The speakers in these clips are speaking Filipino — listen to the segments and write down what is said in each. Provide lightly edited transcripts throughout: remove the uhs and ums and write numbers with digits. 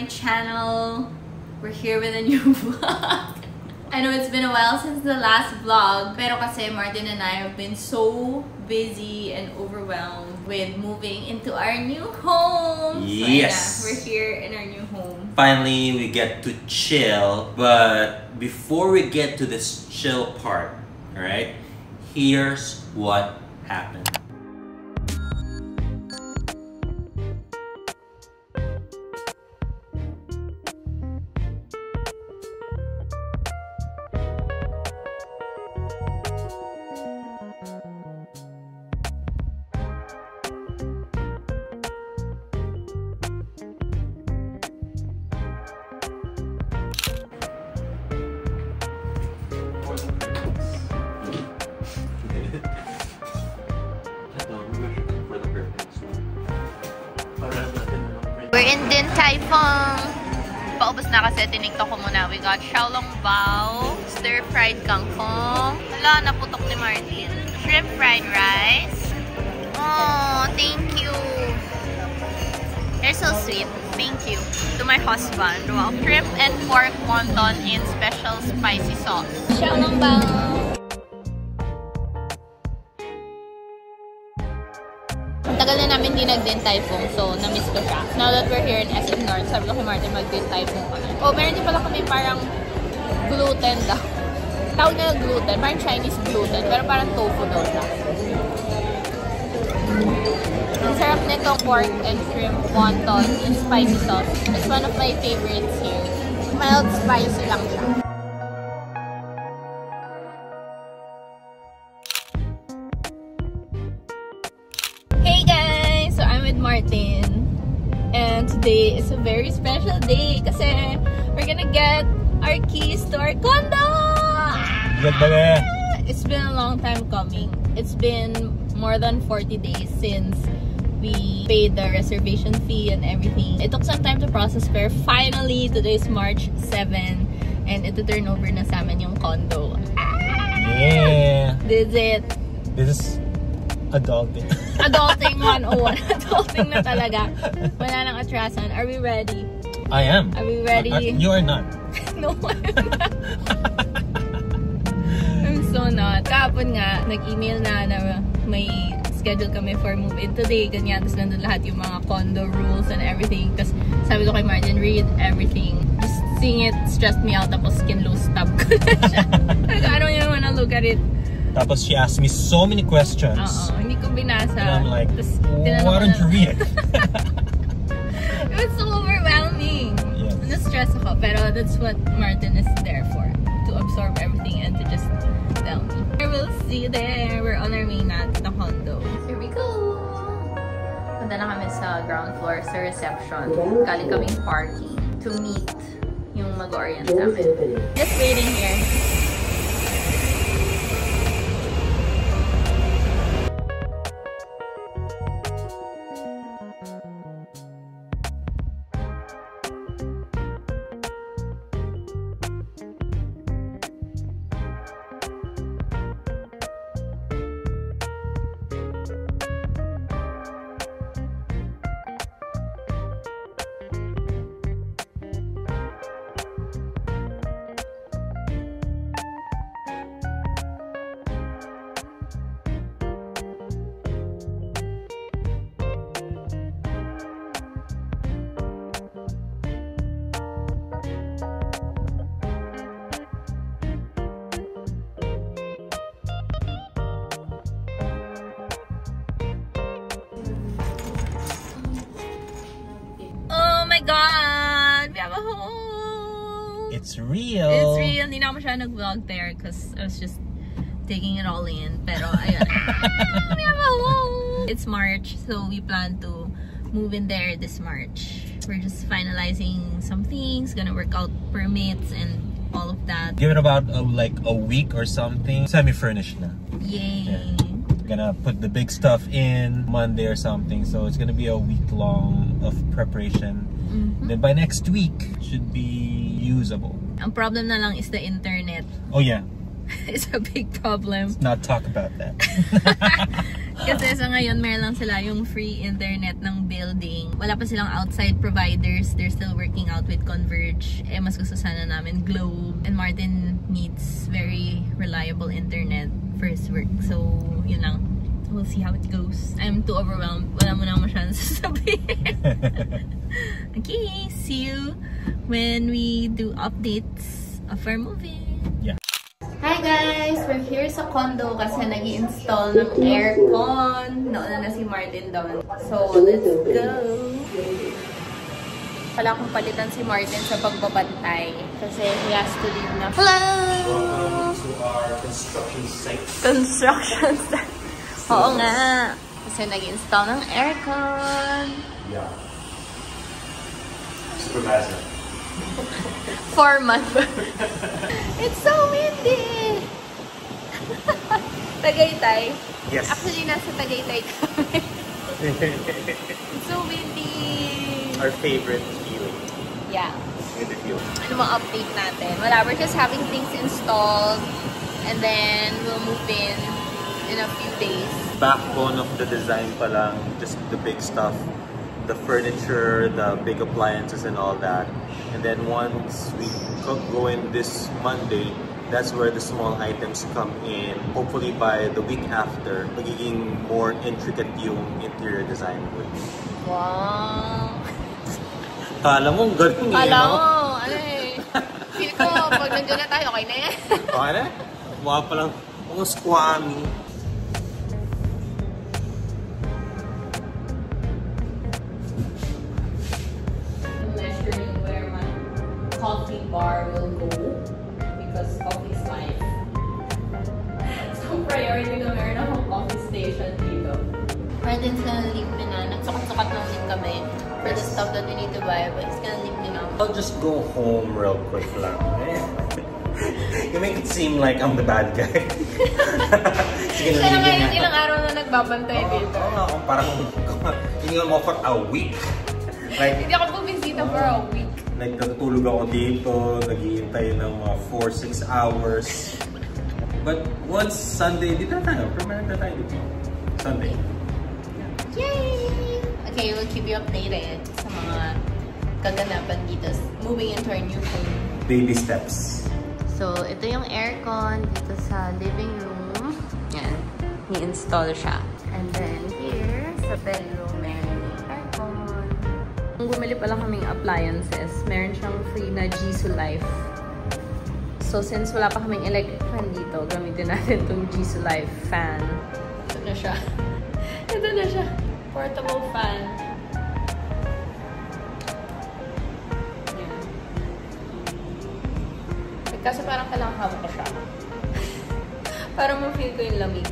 my channel. We're here with a new vlog. I know it's been a while since the last vlog, pero kasi Martin and I have been so busy and overwhelmed with moving into our new home. Yes! So, yeah, we're here in our new home. Finally, we get to chill, but before we get to this chill part, alright, here's what happened. We're in Din Tai Fung. Paubos na kasi tiniktok ko muna. We got Xiaolong Bao, stir-fried kangkong. Hala, naputok ni Martin. Shrimp fried rice. Oh, thank you. You're so sweet. Thank you. To my husband. Wow. Shrimp and pork wonton in special spicy sauce. Xiaolong Bao. Tagal na namin di nag-Din Tai Fung, so na-miss ko siya. Now that we're here in SF North, sabi ko kay Martin mag-Din Tai Fung kami. Oh, meron din pala kami parang gluten daw. Tawag na gluten, parang Chinese gluten, pero parang tofu daw siya. Ang sarap nito, pork and shrimp wonton in spicy sauce. It's one of my favorites here. Mild spicy lang siya. Martin, and today is a very special day kasi we're gonna get our keys to our condo. It's been a long time coming. It's been more than 40 days since we paid the reservation fee and everything. It took some time to process, pero finally today is March 7 and ito turn over na sa amin yung condo. Yeah, this is it. This is adulting. Adulting 101. Adulting na talaga. Wala nang atrasan. Are we ready? I am. Are we ready? You are not. No, I'm not. I'm so not. Kahapon nga, nag-email na may schedule kami for move-in today. Ganyan. Tapos nandun lahat yung mga condo rules and everything. Tapos sabi ko kay Martin, read everything. Just seeing it stressed me out. Tapos skin-loose tab ko na siya. I don't even wanna look at it. Tapos she asked me so many questions. Hindi ko binasa. And I'm like, why don't you read it? It was so overwhelming. Yes. Na-stress ako. Pero that's what Martin is there for. To absorb everything and to just tell me. We'll see you there. We're on our way na to the condo. Here we go! Punta na kami sa ground floor sa reception. Galing kaming parking to meet yung mag-orient sa amin. Just waiting here. God, we have a home. It's real. It's real. Hindi na ako masyadong nag-vlog there because I was just taking it all in. Pero ayun, we have a home. It's March, so we plan to move in there this March. We're just finalizing some things, gonna work out permits and all of that. Give it about like a week or something. Semi-furnished na. Yay. Yeah. Gonna put the big stuff in Monday or something, so it's gonna be a week long of preparation. Then by next week should be usable. Ang problem na lang is the internet. Oh yeah, It's a big problem. let's not talk about that. Kasi sa ngayon, meron lang sila yung free internet ng building. Wala pa silang outside providers. They're still working out with Converge. Eh, mas gusto sana namin Globe. And Martin needs very reliable internet for his work. So, yun lang. We'll see how it goes. I'm too overwhelmed. Wala mo na masyadong sasabihin. Okay, see you when we do updates of our movie. Yeah. Hi guys! We're here sa condo kasi nag-i-install ng aircon. Nauna na si Martin doon. So, let's go! Wala akong palitan si Martin sa pagbabantay kasi he has to leave na. Hello! Welcome to our construction site. Construction site. Oo nga. Kasi nag-install ng aircon. Yeah. Supervisor. Foreman. It's so windy! Tagaytay? Yes. Actually, nasa Tagaytay kami. It's so windy! Our favorite feeling. Yeah. With the feeling. Ano mga update natin? Wala, we're just having things installed and then we'll move in a few days. Backbone of the design pa lang, just the big stuff. The furniture, the big appliances and all that. And then once we go in this Monday, that's where the small items come in. Hopefully by the week after, magiging more intricate yung interior design would. Wow! Kala mo, galing eh. Kala mo, ano eh. Feel ko, pag nandiyan na tayo, okay na yan. Okay na? Mukha pa lang mga squammy. Coffee bar will go because coffee is life. So priority na meron akong coffee station dito. Martin's gonna leave me na. Nagsukat-sukat lang din kami for the stuff that we need to buy, but he's gonna leave me now. I'll just go home real quick lang. You make it seem like I'm the bad guy. Kaya ngayon ilang araw na nagbabantay dito. Oo, parang hindi mo for a week. Like, hindi ako bumisita for a week. Like, natutulog ako dito, naghihintay ng mga 4-6 hours. But once Sunday, dito na tayo. Permanent na tayo dito. Sunday. Yay! Okay, we'll keep you updated sa mga kaganapan dito. Moving into our new home. Baby steps. So, ito yung aircon dito sa living room. Yan. I-install siya. And then here, sa bedroom, meron yung aircon. Kung bumili pala kaming appliances, meron siyang free na Jisoo Life. So, since wala pa kaming electric fan dito, gamitin natin itong Jisoo Life fan. Ito na siya. Ito na siya. Portable fan. Yan. Kasi parang kailangan hawak ko siya. Para ma-feel ko yung lamig.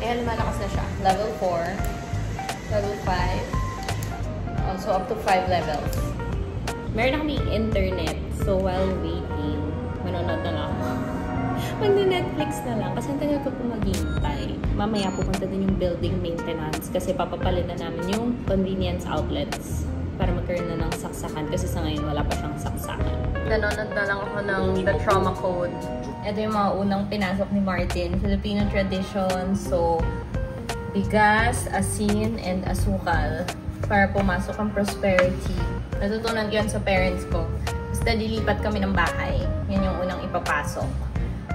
Ayan, malakas na siya. Level 4. Level 5. Also up to 5 levels. Meron na kaming internet. So while waiting, manonood na lang ako. Mag-Netflix na lang. Kasi ang tagal ko po maghihintay. Mamaya pupunta din yung building maintenance. Kasi papapalit na namin yung convenience outlets. Para magkaroon na ng saksakan. Kasi sa ngayon wala pa siyang saksakan. Nanonood na lang ako ng The Trauma Code. Ito yung mga unang pinasok ni Martin. Filipino tradition. So, bigas, asin, and asukal para pumasok ang prosperity. Natutunan ko yan sa parents ko. Basta dilipat kami ng bahay. Yan yung unang ipapasok.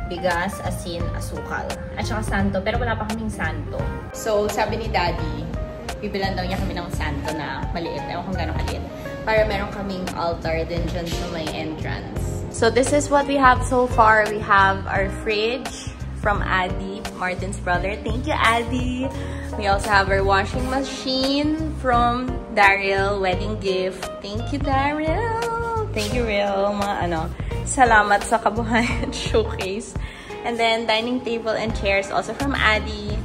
Bigas, asin, asukal. At saka santo. Pero wala pa kaming santo. So, sabi ni Daddy, bibilan daw niya kami ng santo na maliit. Ewan kung gano'ng maliit. Para meron kaming altar din dyan sa may entrance. So, this is what we have so far. We have our fridge from Addy, Martin's brother. Thank you, Addy. We also have our washing machine from Daryl, wedding gift. Thank you, Daryl. Thank you, Real. Salamat sa kabuhayan showcase. And then, dining table and chairs also from Addy.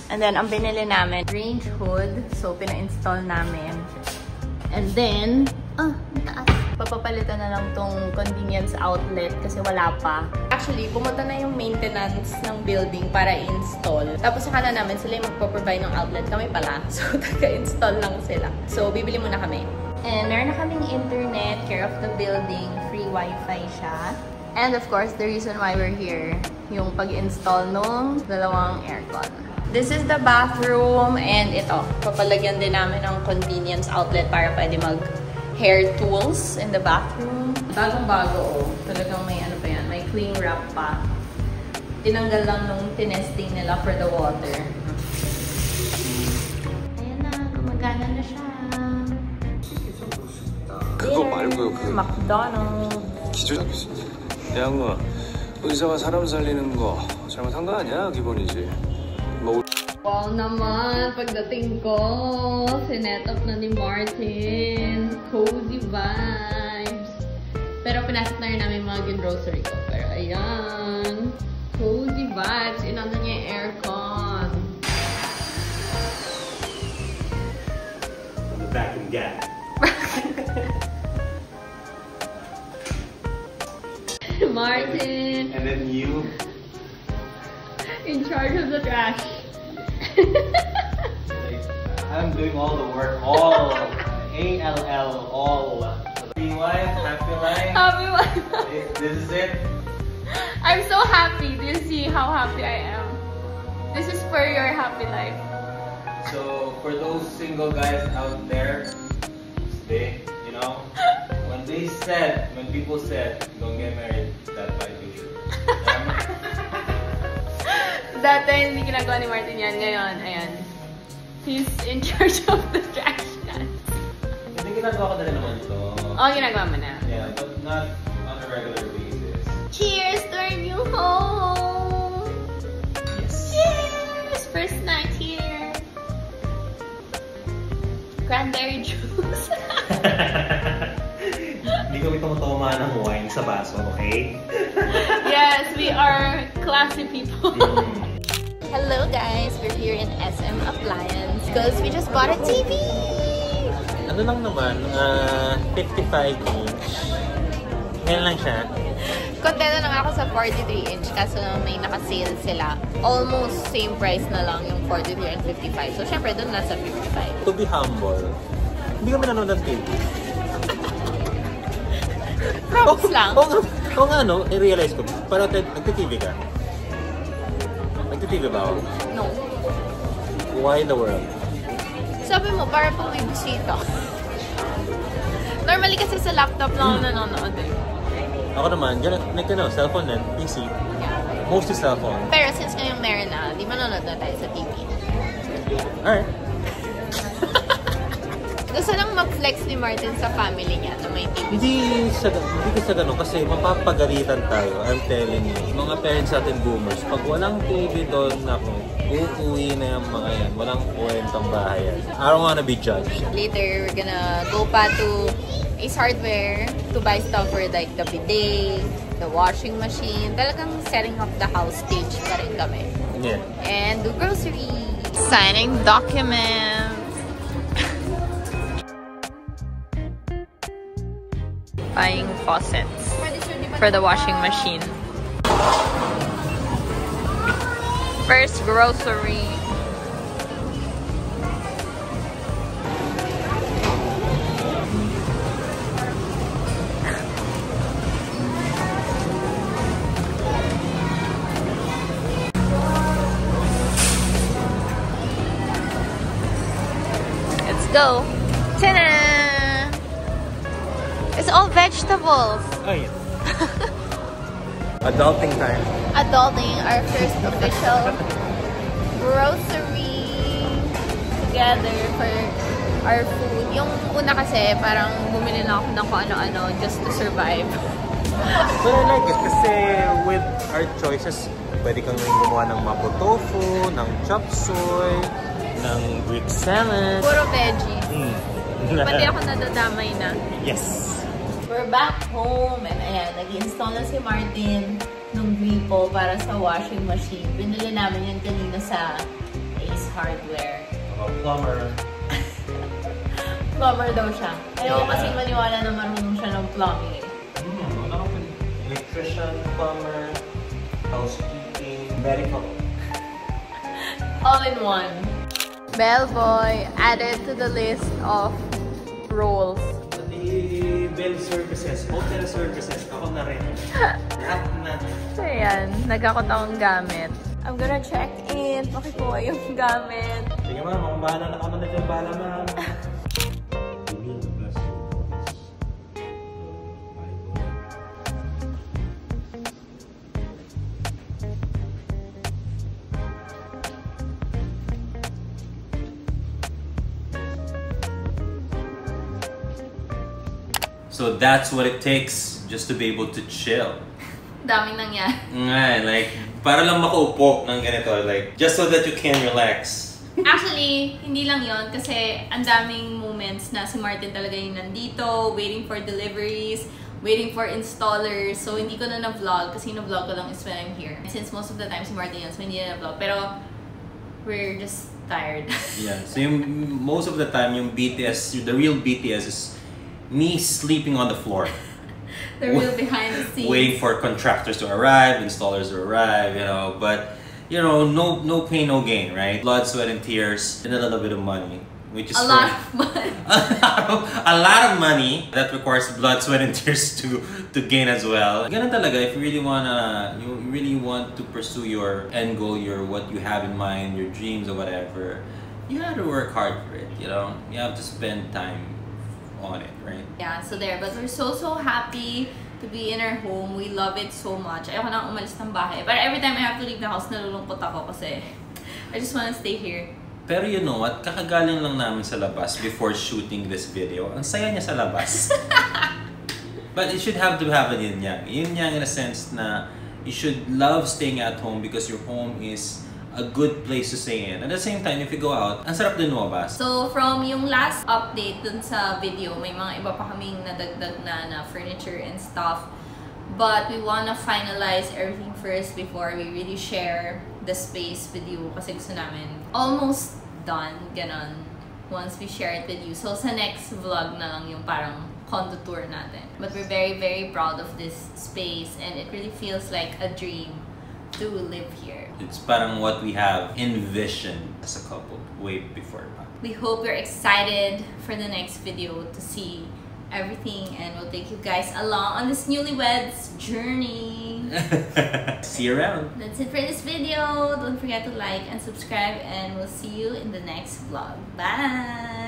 And then, ang binili namin, range hood. So, pina-install namin. And then, taas. Papapalitan na lang tong convenience outlet kasi wala pa. Actually, pumunta na yung maintenance ng building para install. Tapos saka na namin sila yung magpo-provide ng outlet. Kami pala. So, taga-install lang sila. So, bibili muna kami. And meron na kaming internet, care of the building, free wifi siya. And of course, the reason why we're here, yung pag-install nung dalawang aircon. This is the bathroom, and ito, papalagyan din namin ng convenience outlet para pwede mag-hair tools in the bathroom. Bagong-bago, oh. Talagang may ano pa yan, may cling wrap pa. Tinanggal lang nung tinesting nila for the water. Ayan na, gumagana na siya. 그거 말고요, 그 McDonald's. 기존 양아, 의사가 사람 살리는 거 잘못한 거 아니야? 기본이지. 뭐 Wow naman, pagdating ko, sinet up na ni Martin. Cozy vibes. Pero pinasok na rin namin mga grocery ko. Pero ayan, cozy vibes. Inano niya yung aircon. The vacuum gap. Martin, And then you. in charge of the trash. Like, I'm doing all the work. All. A-L-L. All. Happy life. Happy life. Happy one. This is it. I'm so happy. Do you see how happy I am? This is for your happy life. So, for those single guys out there, stay, you know, when people said, don't get married, that's why you should. Dati hindi ginagawa ni Martin yan. Ngayon, ayan. He's in charge of the trash cans. Hindi ginagawa ko na rin naman ito. Oh, ginagawa mo na. Yeah, but not on a regular basis. Cheers to our new home! Yes. Cheers! First night here. Cranberry juice. Hindi kami tumutuma ng wine sa baso, okay? Yes, we are classy people. Hello guys, we're here in SM Appliance because we just bought a TV. Ano lang naman, 55-inch. Ngayon lang siya. Kontento lang ako sa 43-inch kaso may naka-sale sila. Almost same price na lang yung 43 and 55. So syempre doon nasa 55. To be humble, hindi kami nanonood ng TV. Props lang. Oo nga, no? I-realize ko. Pero nagtitv ka? Nagtitv ba ako? No. Why the world? Sabi mo, para pong may bisita. Normally kasi sa laptop lang ako nanonood eh. Ako naman, cellphone din, PC. Mostly cellphone. Pero since ngayong meron na, di manonood na tayo sa TV. Alright. Gusto lang mag-flex ni Martin sa family niya na may TV. Hindi ko sa ganun kasi mapapagalitan tayo. I'm telling you. Mga parents natin boomers, pag walang TV doon, ako, uuwi na yung mga yan. Walang kwentang bahay yan. I don't wanna be judged. Later, we're gonna go pa to Ace Hardware to buy stuff for like the bidet, the washing machine. Talagang setting up the house stage pa rin kami. Yeah. And do groceries. Signing documents. Buying faucets for the washing machine. First grocery. Let's go. Ta-da! It's all vegetables. Oh, yeah. Adulting time. Adulting, our first official grocery together for our food. Yung una kasi, parang bumili na ako ng kung ano-ano just to survive. But I like it kasi with our choices, pwede kang gumawa ng mapo tofu, ng chop suey, ng Greek salad. Puro veggies. Pati ako nadadamay na. Yes. We're back home and ayan, nag-install na si Martin ng gripo para sa washing machine. Binili namin yan kanina sa Ace Hardware. Plumber. Plumber daw siya. Ayaw kasi maniwala na marunong siya ng plumbing. Electrician, plumber, housekeeping, medical. All in one. Bellboy added to the list of roles. bill services, hotel services, ako na rin. Lahat na. So ayan, nagkakot akong gamit. I'm gonna check in, pakikuha yung gamit. Sige ma'am, ako bahala na kami na dyan, bahala ma'am. So that's what it takes just to be able to chill. Daming nangyari. Ngay, like, para lang makaupo ng ganito, like, just so that you can relax. Actually, hindi lang yon kasi ang daming moments na si Martin talaga yung nandito, waiting for deliveries, waiting for installers. So, hindi ko na na-vlog kasi na-vlog ko lang is when I'm here. Since most of the time si Martin yun, so hindi na na-vlog. Pero, we're just tired. Yeah, so most of the time, yung BTS, the real BTS is me sleeping on the floor. The real behind the scenes. Waiting for contractors to arrive, installers to arrive, you know, but you know, no pain, no gain, right? Blood, sweat, and tears, and a little bit of money, which is a lot of money. a lot of money that requires blood, sweat, and tears to gain as well. Ganun talaga, if you really want to pursue your end goal, what you have in mind, your dreams or whatever, you have to work hard for it. You know, you have to spend time on it, right? Yeah, so there. But we're so happy to be in our home. We love it so much. Ayoko na umalis ng bahay. But every time I have to leave the house, nalulungkot ako kasi I just want to stay here. Pero you know what? Kakagaling lang namin sa labas before shooting this video. Ang saya niya sa labas. But it should have to have a yin-yang. Yin-yang in a sense na you should love staying at home because your home is a good place to stay in. At the same time, if you go out, ang sarap din lumabas. So, from yung last update dun sa video, may mga iba pa kaming nadagdag na furniture and stuff. But we wanna finalize everything first before we really share the space with you. Kasi gusto namin almost done, ganon, once we share it with you. So, sa next vlog na lang yung parang condo tour natin. But we're very proud of this space and it really feels like a dream to live here. It's parang what we have envisioned as a couple way before. We hope you're excited for the next video to see everything and we'll take you guys along on this newlyweds journey. See you around. That's it for this video. Don't forget to like and subscribe and we'll see you in the next vlog. Bye!